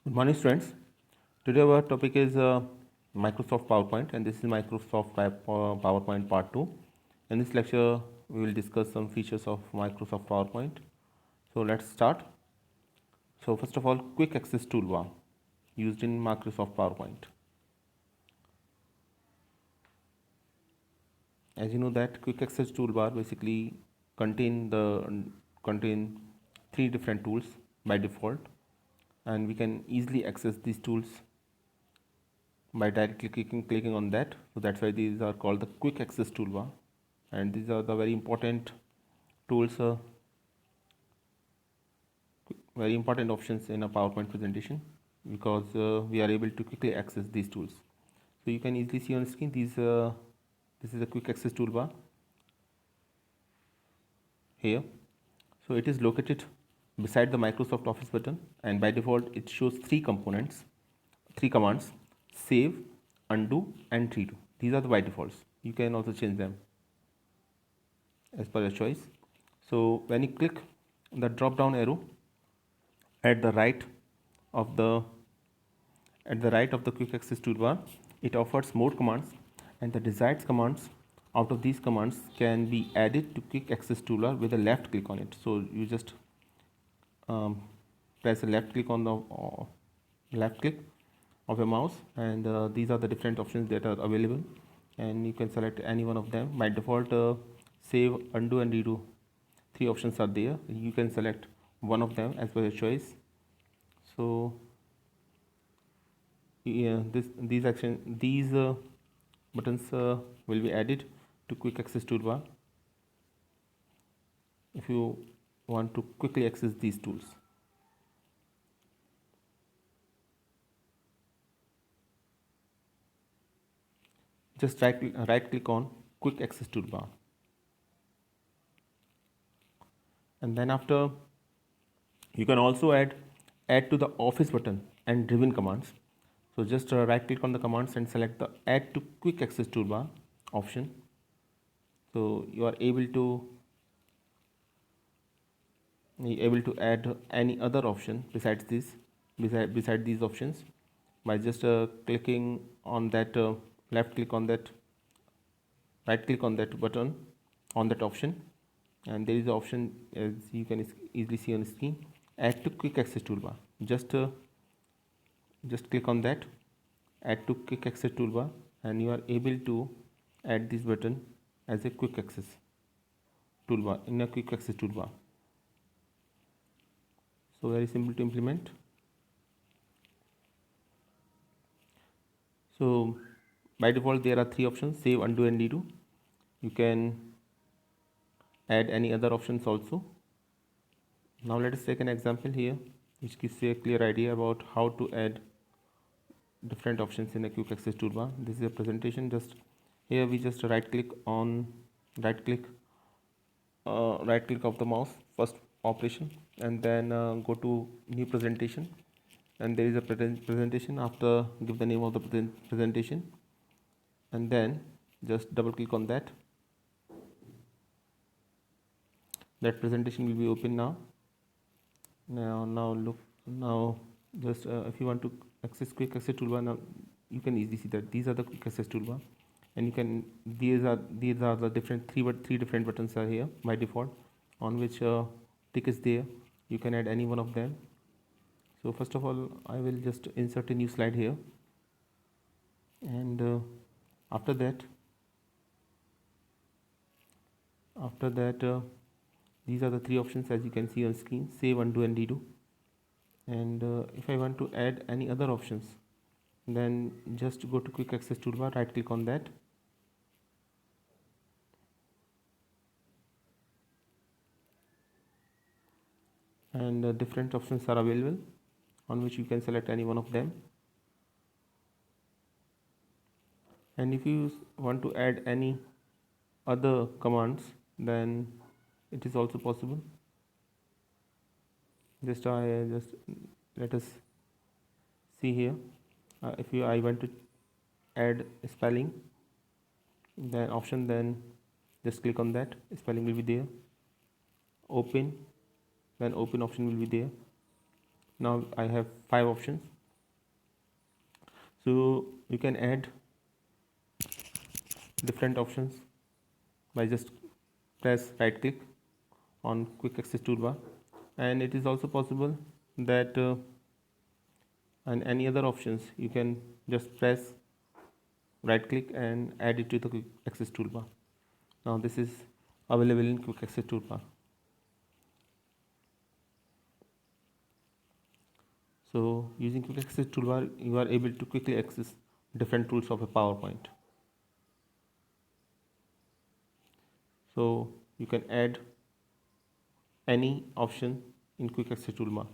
Good morning, students. Today our topic is Microsoft PowerPoint, and this is Microsoft PowerPoint Part 2. In this lecture, we will discuss some features of Microsoft PowerPoint. So let's start. So first of all, Quick Access Toolbar used in Microsoft PowerPoint. As you know that Quick Access Toolbar basically contain three different tools by default, and we can easily access these tools by directly clicking on that. So that's why these are called the quick access toolbar, and these are the very important tools, very important options in a PowerPoint presentation, because we are able to quickly access these tools. So you can easily see on the screen this is a quick access toolbar here. So it is located beside the Microsoft Office button, and by default it shows three commands: save, undo, and redo. These are the by defaults. You can also change them as per your choice. So when you click the drop down arrow at the right of the quick access toolbar, it offers more commands, and the desired commands out of these commands can be added to quick access toolbar with a left click on it. So you just press a left click on the left click of your mouse, and these are the different options that are available, and you can select any one of them. By default, save, undo, and redo, three options are there. You can select one of them as per your choice. So yeah, these buttons will be added to quick access toolbar if you want to quickly access these tools. Just right click on quick access toolbar, and then after you can also add to the office button and driven commands. So just right click on the commands and select the add to quick access toolbar option. So you are able to add any other option besides this beside these options by just clicking on that left click on that right click on that button on that option, and there is an option, as you can easily see on the screen, add to quick access toolbar. Just click on that, add to quick access toolbar, and you are able to add this button as a quick access toolbar in a quick access toolbar. So very simple to implement. So by default there are three options: save, undo, and redo. You can add any other options also. Now let us take an example here which gives you a clear idea about how to add different options in a quick access toolbar. This is a presentation. Just here we just right click of the mouse, first operation, and then go to new presentation, and there is a presentation. After, give the name of the presentation, and then just double click on that. That presentation will be open now. Now just if you want to access quick access toolbar, now you can easily see that these are the quick access toolbar, and you can these are the different three different buttons are here by default, on which tick is there. You can add any one of them. So first of all, I will just insert a new slide here, and after that these are the three options, as you can see on screen: save, undo, and redo. And if I want to add any other options, then just go to quick access toolbar, right click on that, and different options are available, on which you can select any one of them. And if you want to add any other commands, then it is also possible. Just let us see here. If I want to add spelling then option, then just click on that, spelling will be there. Open, then open option will be there. Now I have 5 options. So you can add different options by just press right click on quick access toolbar, and it is also possible that and any other options you can just press right click and add it to the quick access toolbar. Now this is available in quick access toolbar. So using quick access toolbar you are able to quickly access different tools of a PowerPoint. So you can add any option in quick access toolbar.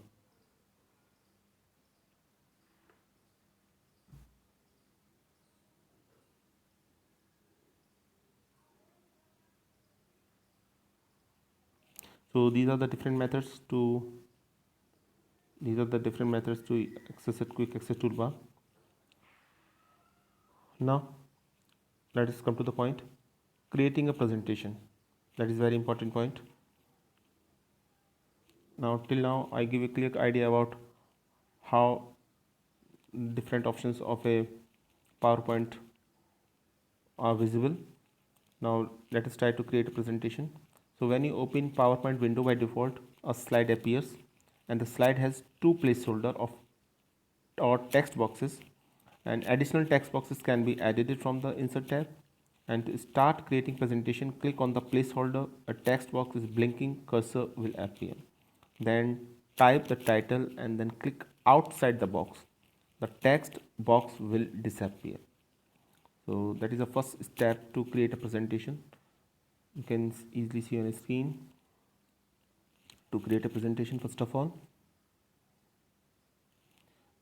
So these are the different methods to access a quick access toolbar. Now let us come to the point, creating a presentation. That is very important point. Now till now I give a clear idea about how different options of a PowerPoint are visible. Now let us try to create a presentation. So when you open PowerPoint window, by default a slide appears, and the slide has two placeholder of or text boxes, and additional text boxes can be added from the insert tab. And to start creating presentation, click on the placeholder, a text box is blinking, cursor will appear. Then type the title and then click outside the box. The text box will disappear. So that is the first step to create a presentation. You can easily see on the screen. To create a presentation, first of all,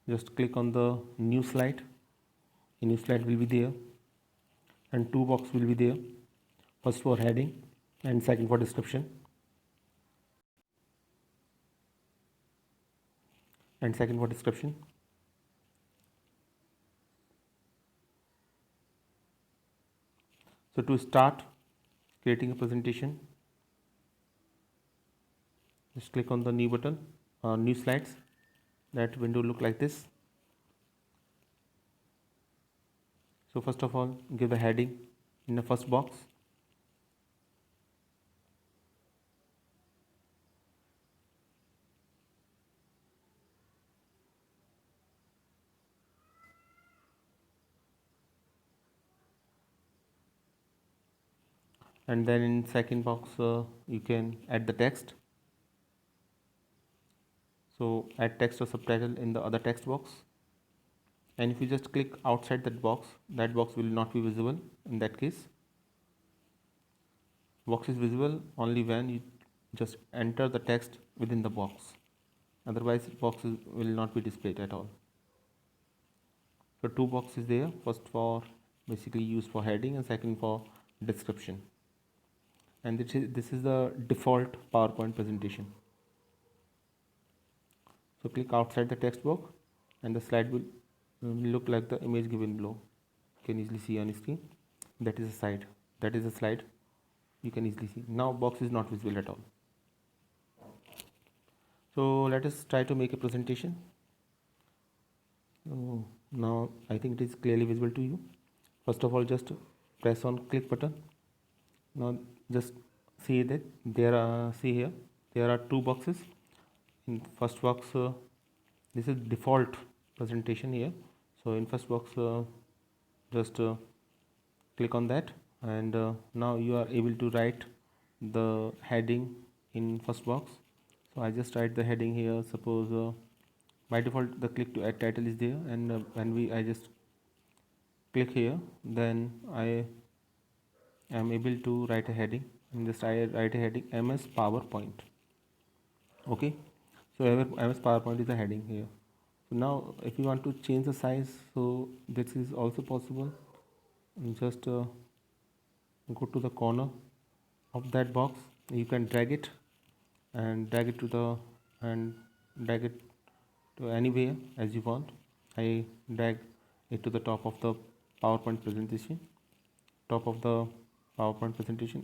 just click on the new slide. A new slide will be there, and two boxes will be there. First for heading and second for description. So to start creating a presentation, just click on the new button, new slides. That window look like this. So first of all, give the heading in the first box. And then in second box you can add the text. So add text or subtitle in the other text box. And if you just click outside that box will not be visible. In that case, box is visible only when you just enter the text within the box. Otherwise boxes will not be displayed at all. So two boxes there, first for basically used for heading and second for description. And this is the default PowerPoint presentation. So click outside the text box and the slide will look like the image given below. You can easily see on the screen. That is a slide. You can easily see. Now box is not visible at all. So let us try to make a presentation. So now I think it is clearly visible to you. First of all, just press on click button. Now just see that there are two boxes. In first box, this is default presentation here. So in first box, just click on that, and now you are able to write the heading in first box. So I just write the heading here. Suppose by default the click to add title is there, and when I just click here, then I am able to write a heading, and just I write a heading MS PowerPoint. Okay, so MS PowerPoint is a heading here. So now if you want to change the size, so this is also possible. And just go to the corner of that box. You can drag it to anywhere as you want. I drag it to the top of the PowerPoint presentation,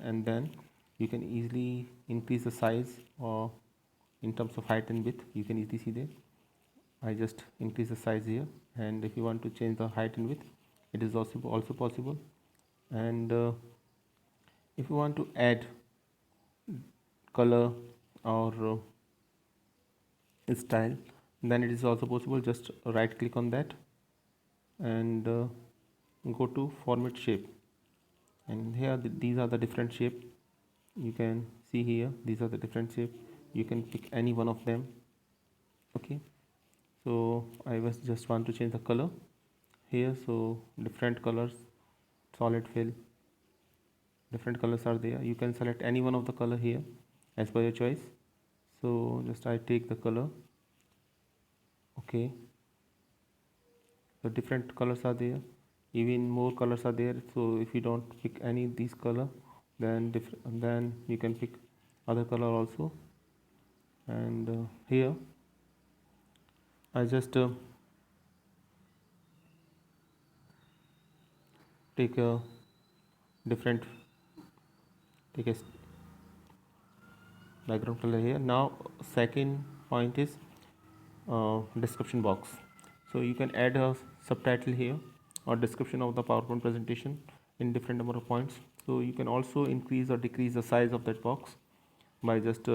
and then you can easily increase the size, or in terms of height and width you can easily see there. I just increase the size here, and if you want to change the height and width, it is also possible. And if you want to add color or style, then it is also possible. Just right click on that and go to format shape, and here these are the different shape. You can see here, these are the different shape. You can pick any one of them. Okay, so I was just want to change the color here, so different colors, solid fill, different colors are there. You can select any one of the color here as per your choice. So just I take the color. Okay, so different colors are there, even more colors are there. So if you don't pick any of these color, then you can pick other color also. And here I just take a different, take a background color here. Now second point is description box. So you can add a subtitle here or description of the PowerPoint presentation in different number of points. So you can also increase or decrease the size of that box by just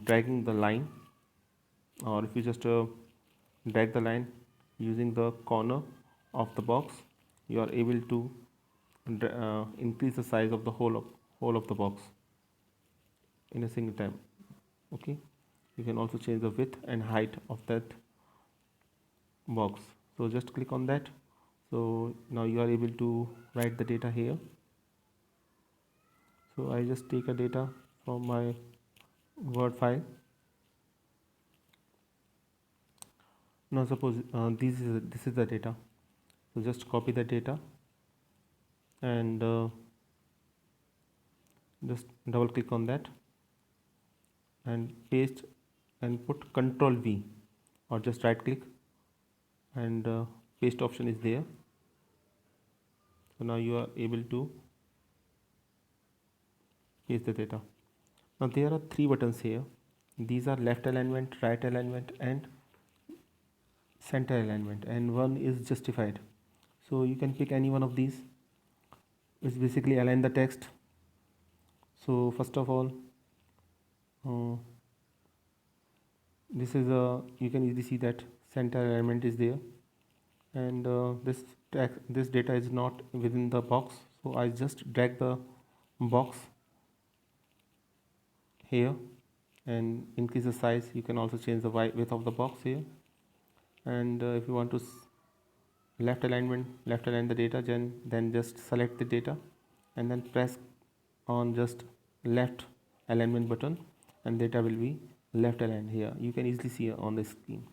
dragging the line, or if you just drag the line using the corner of the box, you are able to increase the size of the whole of the box in a single time. Okay, you can also change the width and height of that box. So just click on that. So now you are able to write the data here. So I just take a data from my Word file. Now suppose this is the data. So just copy the data and just double click on that and paste and put Control V, or just right click and paste option is there. So now you are able to paste the data. Now there are three buttons here. These are left alignment, right alignment and center alignment, and one is justified. So you can pick any one of these. It's basically align the text. So first of all, this is a, you can easily see that center alignment is there, and this data is not within the box. So I just drag the box here and increase the size. You can also change the width of the box here, and if you want to left align the data, then just select the data and then press on just left alignment button, and data will be left aligned. Here you can easily see on the screen.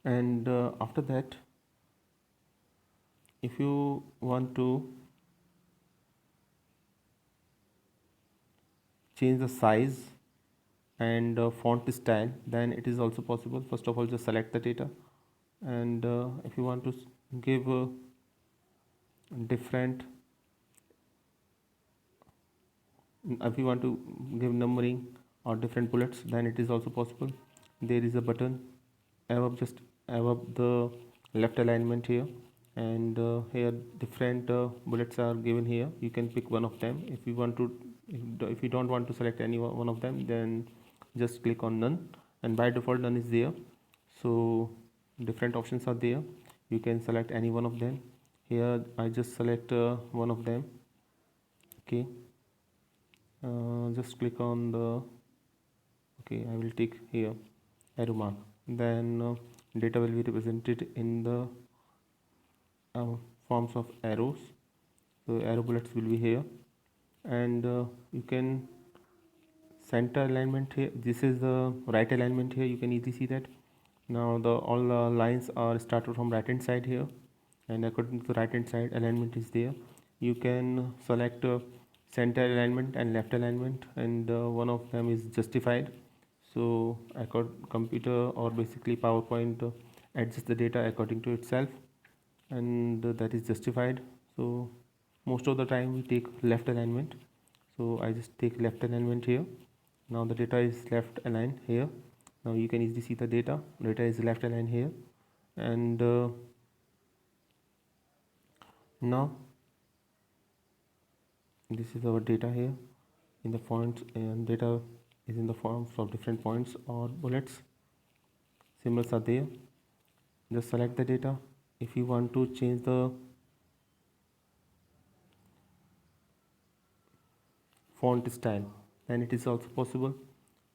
And after that, if you want to change the size and font style, then it is also possible. First of all, just select the data, and if you want to give different, if you want to give numbering or different bullets, then it is also possible. There is a button above, just above the left alignment here, and here different bullets are given here. You can pick one of them. If you want to, if you don't want to select any one of them, then just click on none, and by default none is there. So different options are there. You can select any one of them. Here I just select one of them. Okay, just click on the, okay, I will take here arrow mark. Then data will be represented in the forms of arrows. So arrow bullets will be here, and you can center alignment here. This is the right alignment here. You can easily see that. Now the all lines are started from right hand side here, and according to the right hand side alignment is there. You can select center alignment and left alignment, and one of them is justified. So computer or basically PowerPoint adjusts the data according to itself, and that is justified. So most of the time we take left alignment. So I just take left alignment here. Now the data is left aligned here. Now you can easily see the data is left aligned here, and now this is our data here in the font, and data is in the forms of different points or bullets. Symbols are there. Just select the data. If you want to change the font style, then it is also possible.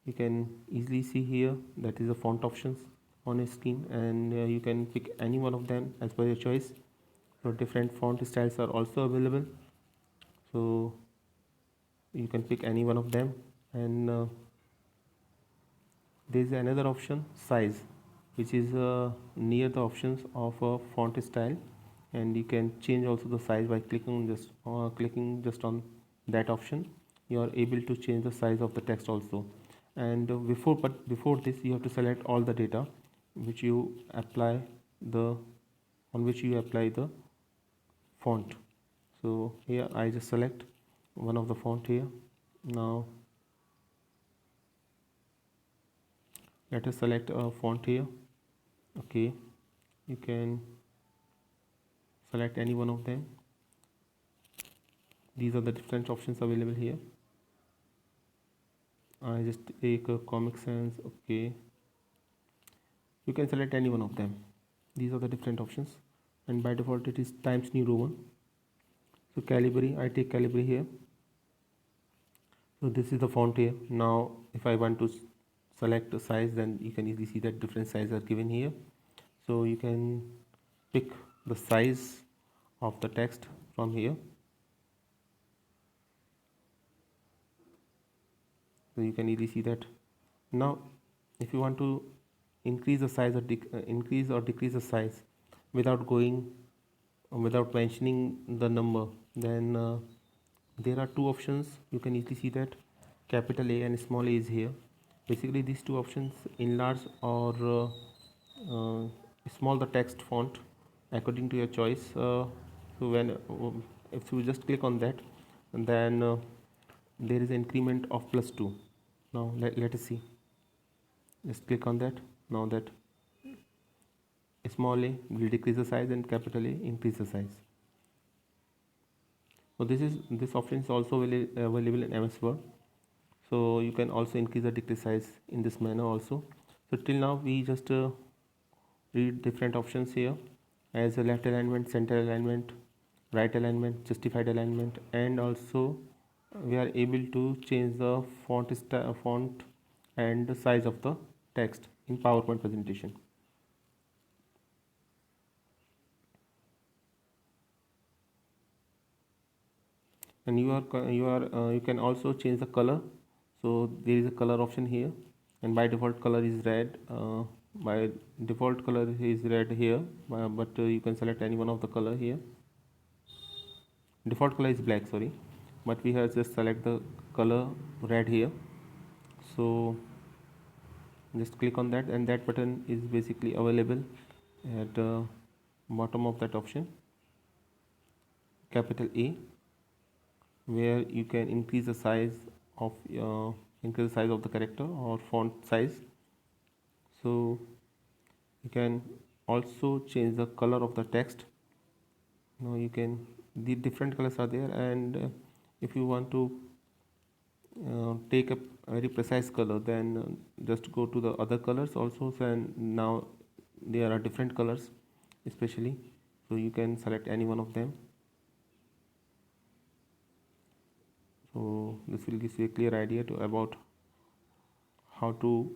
You can easily see here that is the font options on your screen, and you can pick any one of them as per your choice. So different font styles are also available, so you can pick any one of them. And there is another option, size, which is near the options of font style, and you can change also the size by clicking just on that option. You are able to change the size of the text also. And before this, you have to select all the data which you apply the on which you apply the font. So here I just select one of the font here. Now let us select a font here. Okay, you can select any one of them. These are the different options available here. I just take a Comic Sans. Okay, you can select any one of them. These are the different options, and by default it is Times New Roman. So Calibri, I take Calibri here. So this is the font here. Now if I want to select a size, then you can easily see that different sizes are given here. So you can pick the size of the text from here. So you can easily see that. Now if you want to increase the size or increase or decrease the size without mentioning the number, then there are two options. You can easily see that capital A and small a is here. Basically these two options enlarge or small the text font according to your choice. So when if you just click on that, then there is an increment of +2. Now let us see. Just click on that. Now that small a will decrease the size and capital A increase the size. So this option is also available in MS Word. So you can also increase or decrease size in this manner also. So till now we just read different options here as a left alignment, center alignment, right alignment, justified alignment, and also we are able to change the font and the size of the text in PowerPoint presentation. And you can also change the color. So there is a color option here, and by default color is red. By default color is red here, but you can select any one of the color here. Default color is black, sorry, but we have just select the color red here. So just click on that, and that button is basically available at the bottom of that option, capital A, where you can increase the size of the character or font size. So you can also change the color of the text. Now you can, the different colors are there, and if you want to take a very precise color, then just go to the other colors also. So, and now there are different colors especially, so you can select any one of them. So this will give you a clear idea about how to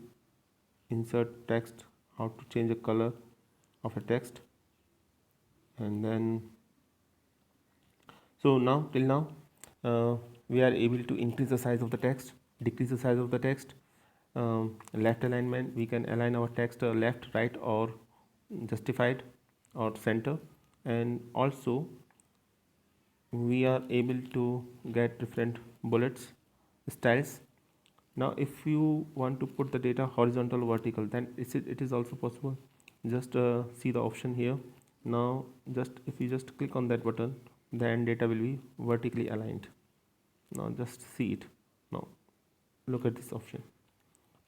insert text, how to change the color of a text. And then so now till now we are able to increase the size of the text, decrease the size of the text. Left alignment, we can align our text left, right, or justified or center. And also we are able to get different bullets styles. Now if you want to put the data horizontal or vertical, then it is also possible. Just see the option here. Now just if you just click on that button, then data will be vertically aligned. Now just see it. Now look at this option.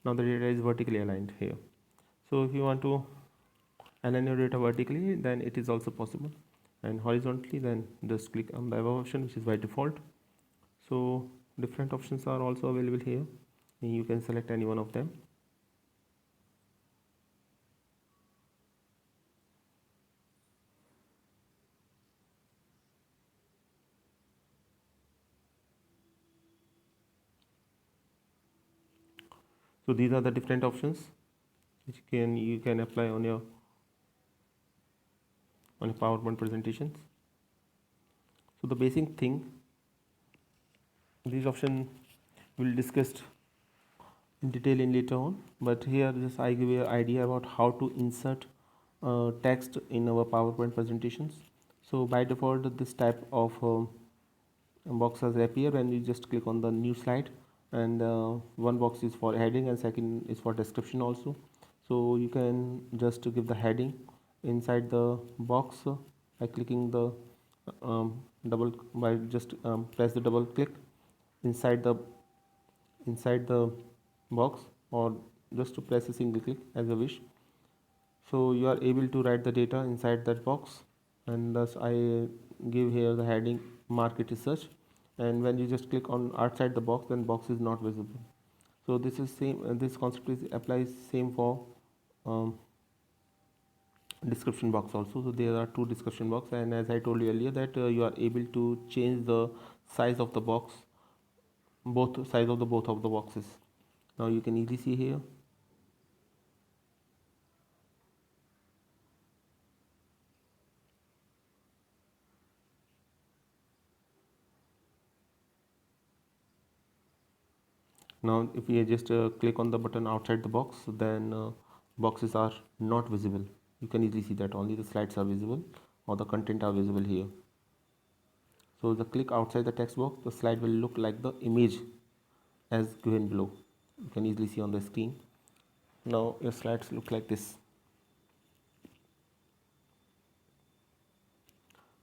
Now the data is vertically aligned here. So if you want to align your data vertically, then it is also possible, and horizontally, then just click on the above option, which is by default. So different options are also available here, and you can select any one of them. So these are the different options which you can apply on your PowerPoint presentations. So the basic thing, these options we'll discuss in detail in later on, but here just I give you an idea about how to insert text in our PowerPoint presentations. So by default, this type of boxes appear when you just click on the new slide, and one box is for heading and second is for description also. So you can just give the heading inside the box by clicking the double by just press the double click inside the box, or just to press a single click as a wish. So you are able to write the data inside that box, and thus I give here the heading market research, and when you just click on outside the box, then box is not visible. So this is same, this concept is applies same for um, description box also. So there are two description box, and as I told you earlier that you are able to change the size of the box, both size of the both of the boxes. Now you can easily see here. Now if we just click on the button outside the box, then boxes are not visible. You can easily see that only the slides are visible or the content are visible here. So the click outside the text box, the slide will look like the image as given below. You can easily see on the screen. Now your slides look like this.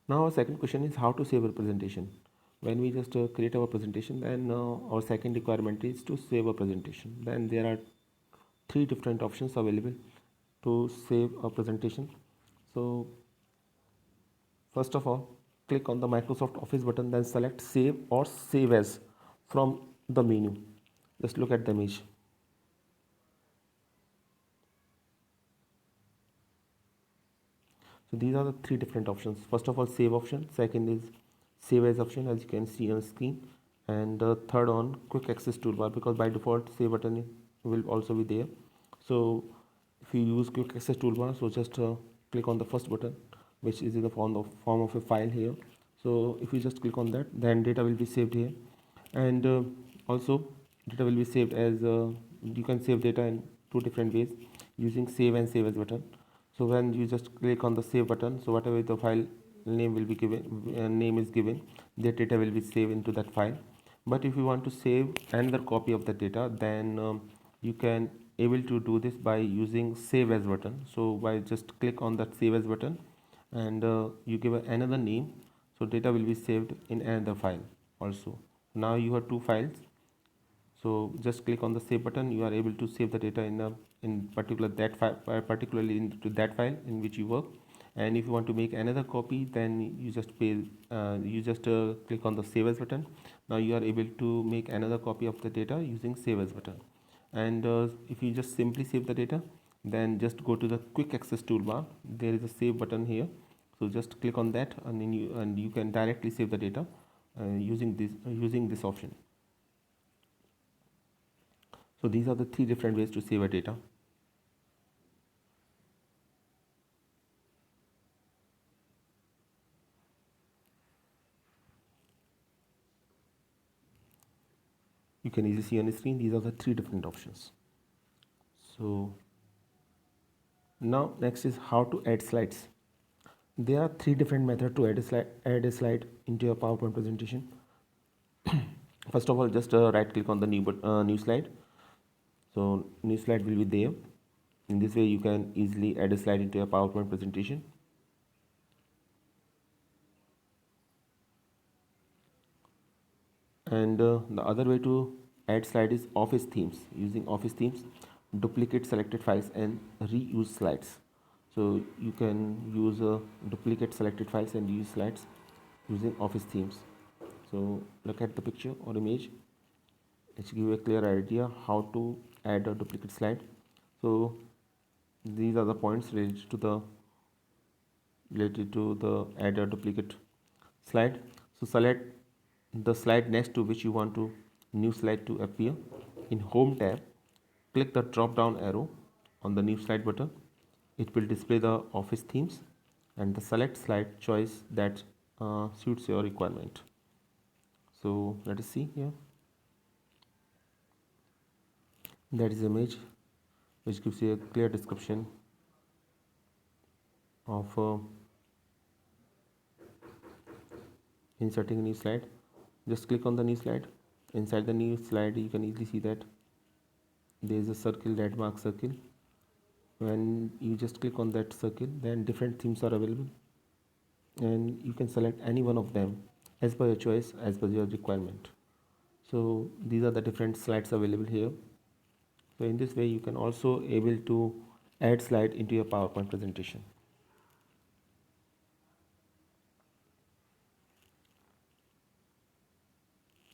Now our second question is how to save a presentation. When we just create our presentation, then our second requirement is to save a presentation. Then there are three different options available to save a presentation. So first of all, click on the Microsoft Office button, then select save or save as from the menu. Just look at the image. So these are the three different options. First of all, save option. Second is save as option, as you can see on screen. And third on quick access toolbar, because by default save button will also be there. So if you use quick access toolbar, so just click on the first button, which is in the form of a file here. So if you just click on that, then data will be saved here. And also data will be saved as you can save data in two different ways using save and save as button. So when you just click on the save button, so whatever the file name will be given, name is given, that data will be saved into that file. But if you want to save another copy of the data, then you can able to do this by using save as button. So by just click on that save as button, and you give another name, so data will be saved in another file also. Now you have two files. So just click on the save button, you are able to save the data in particular that file, particularly into that file in which you work. And if you want to make another copy, then you just click on the save as button. Now you are able to make another copy of the data using save as button. And if you just simply save the data, then just go to the quick access toolbar. There is a save button here. So just click on that, and then you can directly save the data using this option. So these are the three different ways to save a data. You can easily see on the screen, these are the three different options. So now next is how to add slides. There are three different methods to add a slide into your PowerPoint presentation. First of all, just right click on the new slide. So new slide will be there. In this way you can easily add a slide into your PowerPoint presentation. And the other way to add slide is office themes. Using office themes, duplicate selected files and reuse slides. So you can use duplicate selected files and reuse slides using office themes. So look at the picture or image. Let's give you a clear idea how to add a duplicate slide. So these are the points related to the add a duplicate slide. So select the slide next to which you want to new slide to appear. In home tab, click the drop down arrow on the new slide button. It will display the office themes and the select slide choice that suits your requirement. So let us see here. That is image which gives you a clear description of inserting a new slide. Just click on the new slide. Inside the new slide you can easily see that there is a circle, red mark circle. When you just click on that circle, then different themes are available and you can select any one of them as per your choice, as per your requirement. So these are the different slides available here. So in this way you can also able to add slide into your PowerPoint presentation.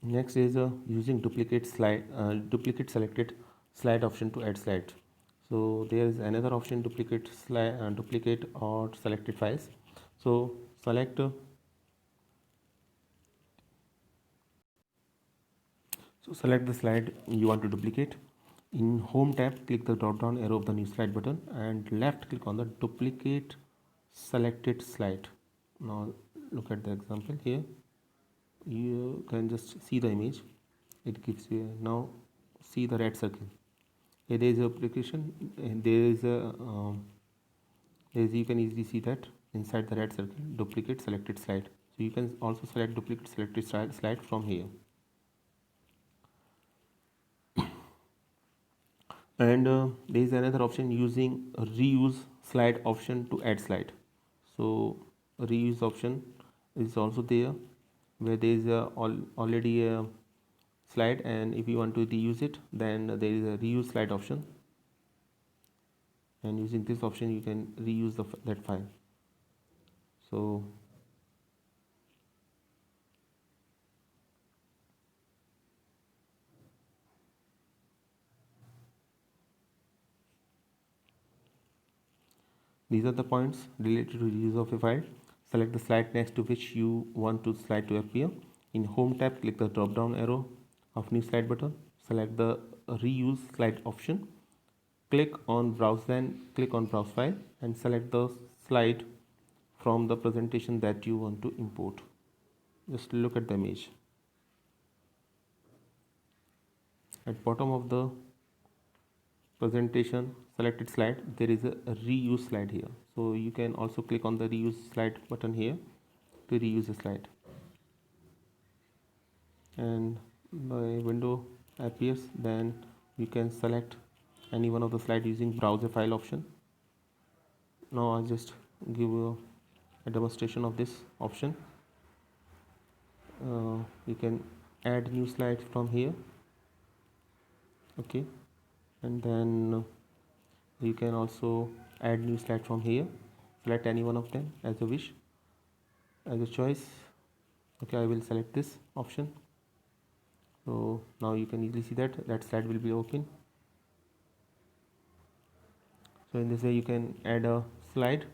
Next is using duplicate selected slide option to add slide. So there is another option, duplicate slide, duplicate or selected files. So select the slide you want to duplicate. In home tab, click the drop down arrow of the new slide button and left click on the duplicate selected slide. Now look at the example here. You can just see the image. It gives you now see the red circle. Here there is a application and there is you can easily see that inside the red circle duplicate selected slide. So you can also select duplicate selected slide from here. And there is another option using a reuse slide option to add slide. So a reuse option is also there where there is already a slide, and if you want to reuse it, then there is a reuse slide option, and using this option you can reuse that file. So these are the points related to reuse of a file. Select the slide next to which you want to slide to appear. In home tab, click the drop down arrow of new slide button. Select the reuse slide option. Click on browse, then click on browse file and select the slide from the presentation that you want to import. Just look at the image. At bottom of the presentation selected slide, there is a reuse slide here. So you can also click on the reuse slide button here to reuse the slide. And the window appears, then you can select any one of the slide using browse a file option. Now I'll just give you a demonstration of this option. You can add new slide from here, okay, and then you can also add new slide from here. Select any one of them as you wish, as a choice. Okay, I will select this option. So now you can easily see that slide will be open. So in this way you can add a slide.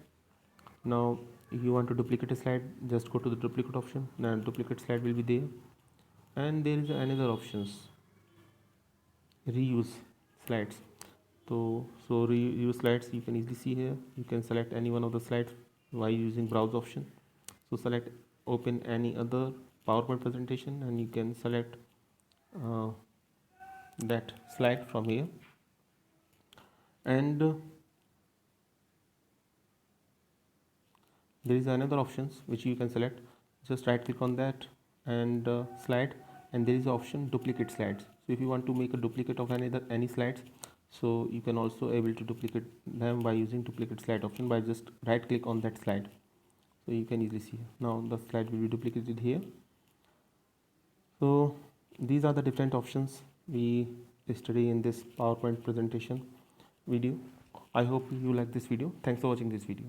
Now if you want to duplicate a slide, just go to the duplicate option. Now duplicate slide will be there, and there is another options, reuse slides. So reuse slides you can easily see here. You can select any one of the slides while using browse option. So select open any other PowerPoint presentation and you can select that slide from here. And there is another options which you can select. Just right click on that and slide, and there is option duplicate slides. So if you want to make a duplicate of any slides, so you can also able to duplicate them by using duplicate slide option by just right click on that slide. So you can easily see now the slide will be duplicated here. So these are the different options we study in this PowerPoint presentation video. I hope you like this video. Thanks for watching this video.